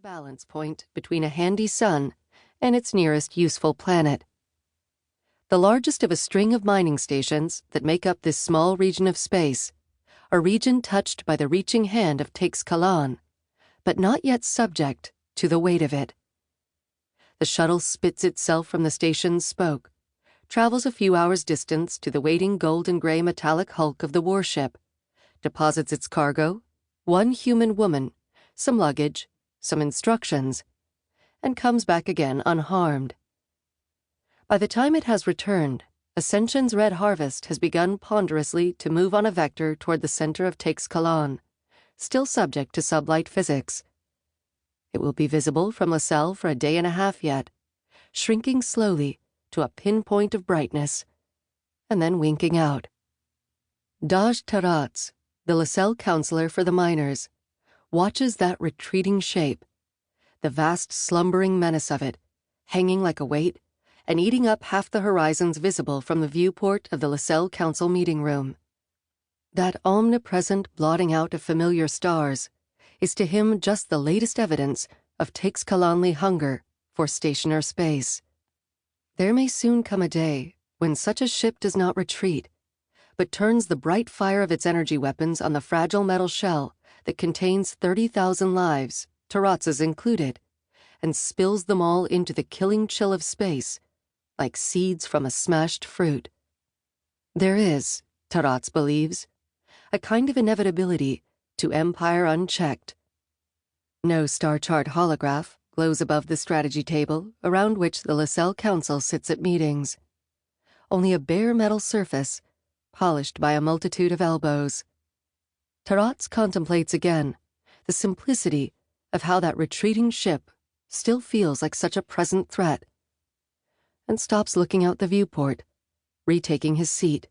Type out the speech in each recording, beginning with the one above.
balance point between a handy sun and its nearest useful planet. The largest of a string of mining stations that make up this small region of space, a region touched by the reaching hand of Teixcalaanli, but not yet subject to the weight of it. The shuttle spits itself from the station's spoke, travels a few hours' distance to the waiting gold-and-gray metallic hulk of the warship, deposits its cargo, one human woman, some luggage, some instructions, and comes back again unharmed. By the time it has returned, Ascension's red harvest has begun ponderously to move on a vector toward the center of Teixcalaanli, still subject to sublight physics. It will be visible from LaSalle for a day and a half yet, shrinking slowly to a pinpoint of brightness, and then winking out. Daj Taratz, the LaSalle counselor for the miners, watches that retreating shape, the vast slumbering menace of it, hanging like a weight and eating up half the horizons visible from the viewport of the LaSalle Council meeting room. That omnipresent blotting out of familiar stars is to him just the latest evidence of Teixcalaanli hunger for stationer space. There may soon come a day when such a ship does not retreat, but turns the bright fire of its energy weapons on the fragile metal shell that contains 30,000 lives, Taratz's included, and spills them all into the killing chill of space, like seeds from a smashed fruit. There is, Taratz believes, a kind of inevitability to empire unchecked. No star chart holograph glows above the strategy table around which the LaSalle Council sits at meetings. Only a bare metal surface, polished by a multitude of elbows. Taratz contemplates again the simplicity of how that retreating ship still feels like such a present threat, and stops looking out the viewport, retaking his seat.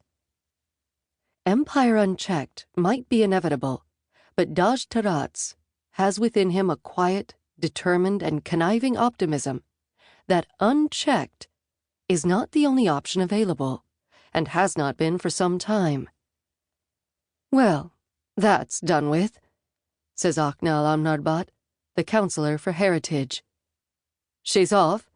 Empire unchecked might be inevitable, but Daj Taratz has within him a quiet, determined, and conniving optimism that unchecked is not the only option available, and has not been for some time. "Well, that's done with," says Aknal Amnarbat, the counselor for Heritage. "She's off,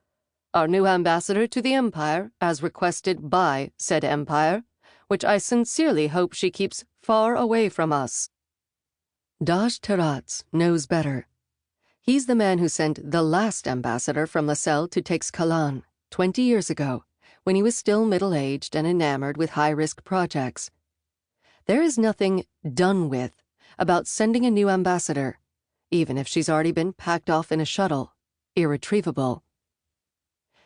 our new ambassador to the Empire, as requested by said Empire, which I sincerely hope she keeps far away from us." Daj Taratz knows better. He's the man who sent the last ambassador from LaSalle to Teixcalaanli 20 years ago, when he was still middle-aged and enamored with high-risk projects. There is nothing done with about sending a new ambassador, even if she's already been packed off in a shuttle, irretrievable.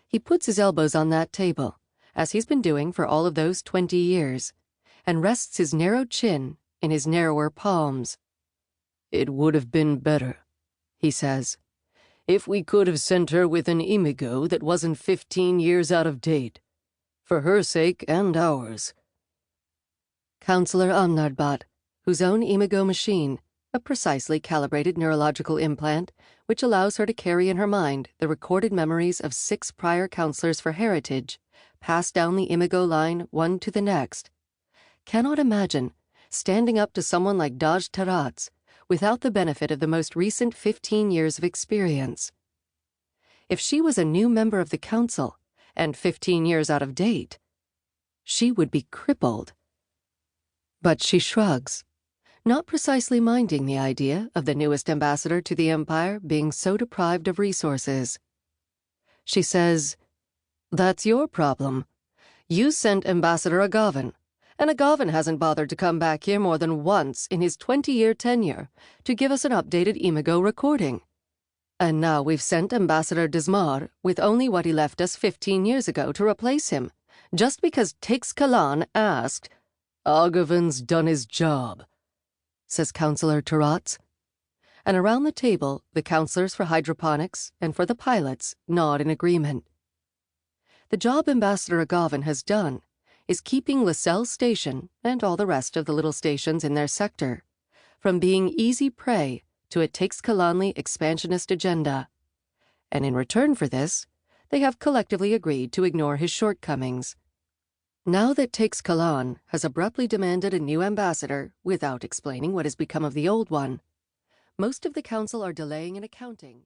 He puts his elbows on that table, as he's been doing for all of those 20 years, and rests his narrow chin in his narrower palms. "It would have been better," he says, "if we could have sent her with an Imigo that wasn't 15 years out of date, for her sake and ours." Counselor Amnarbat, whose own Imigo machine, a precisely calibrated neurological implant which allows her to carry in her mind the recorded memories of 6 prior counselors for Heritage, pass down the Imigo line one to the next, cannot imagine standing up to someone like Daj Taratz without the benefit of the most recent 15 years of experience. If she was a new member of the council and 15 years out of date, she would be crippled. But she shrugs, not precisely minding the idea of the newest ambassador to the Empire being so deprived of resources. She says, "That's your problem. You sent Ambassador Agavin, and Agavin hasn't bothered to come back here more than once in his 20-year tenure to give us an updated Imigo recording. And now we've sent Ambassador Dzmare with only what he left us 15 years ago to replace him, just because Teixcalaanli asked." "Agavin's done his job," says Counselor Taratz. And around the table, the counselors for hydroponics and for the pilots nod in agreement. The job Ambassador Agavin has done is keeping LaSalle Station and all the rest of the little stations in their sector from being easy prey to a Teixcalaanli expansionist agenda. And in return for this, they have collectively agreed to ignore his shortcomings. Now that Teixcalaanli has abruptly demanded a new ambassador without explaining what has become of the old one, most of the council are delaying an accounting.